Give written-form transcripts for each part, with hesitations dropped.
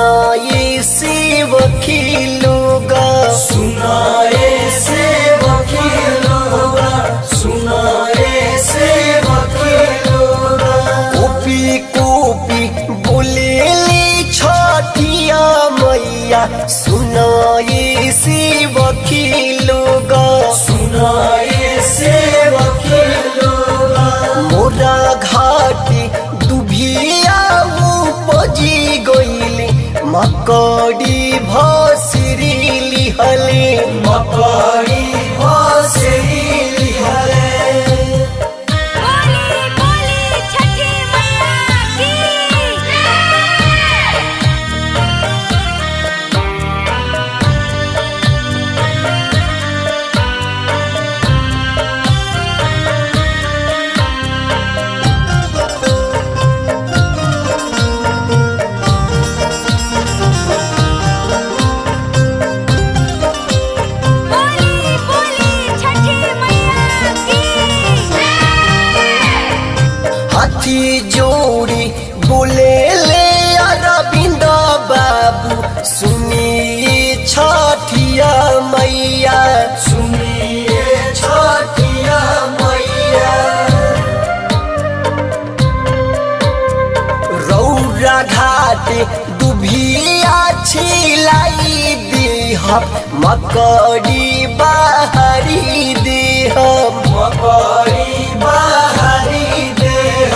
सुनाए सेवकी लोगा, सुनाए सेवकी लोगा, सुनाए सेवकी लोगा। कोपी कोपी बोले ले छठिया मैया, सुनाए सेवकी लोगा, सुनाए सेवकी लोगा। मोरा घाटी दुभिया उपजी गईले, मकड़ी भसरी लिहले, मकड़ी भसरी लिहले। बोली बोली छठी मैया की बोली बोली छठी मैया की हाथी जोड़ी बोले ले अरविंद बाबू, सुनिए छठिया मैया, सुनिए छठिया मैया। रौरा घाटे दुभिया छिलाई देह, मकड़ी बाहरी देह, मकड़ी बाहरी देह,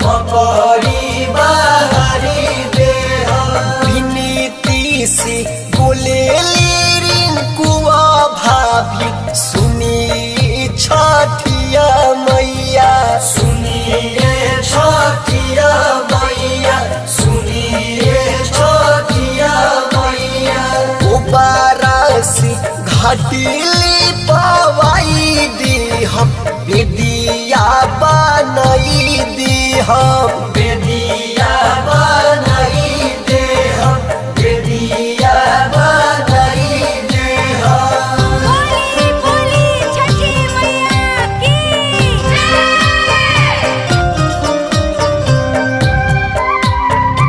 मकड़ी बाहरी देह। विनीति से बोले ले रिंकुआ भाभी, सुनिए छठिया मैया, सुनिए छठिया मैया, सुनिए छठिया मैया। बारासी घाटिली पवाई देह, बेदिया बनई देह, बेदिया बनाई देह, बेदिया बनाई देह। बोली बोली छठी मैया की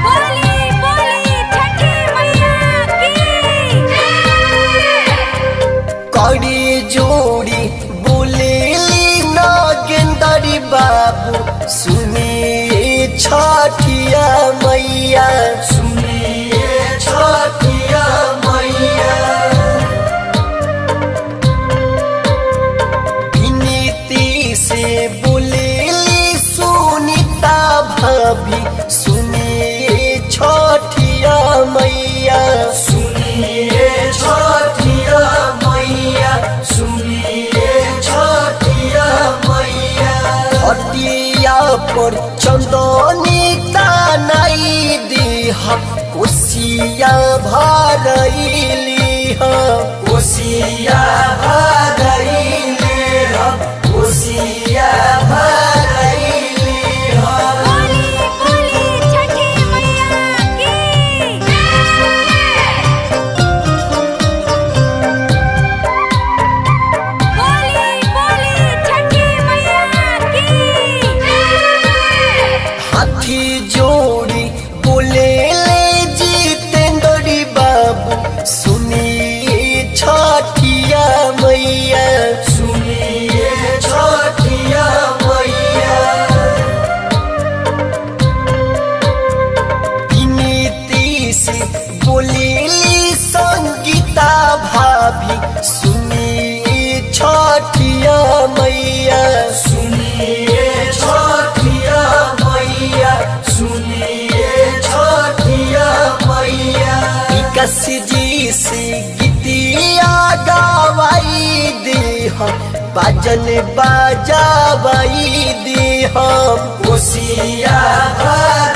बोली बोली छठी मैया की कड़ी जोड़ी बोले ली नागेंदरी बाबू, सुनिए छठिया मैया, सुनिए छठिया मैया। विनीति से बोले ली सुनीता भाभी, सुनिए छठिया मैया, सुनिए छठिया मैया, सुनिए छठिया मैया। हटिया पर चंदनी तानाई देह, कोसिया भरैली कोसिया भरैले हम, कोसिया भरैले हम। बोली बोली छठी मैया की बोली बोली छठी मैया की हाथी जोड़ी बोले ले जितेंद्री बाबू, सुनिए छठिया मैया, सुनिए छठिया मैया। विनीति से बोले ली संगीता भाभी, सुनिए छठिया मैया, सुनिए छठिया मैया, सुनिए छठिया मैया। विकास जी से गीतिया गवाई देह, बाजन बाजावाई देह, कोसिया भर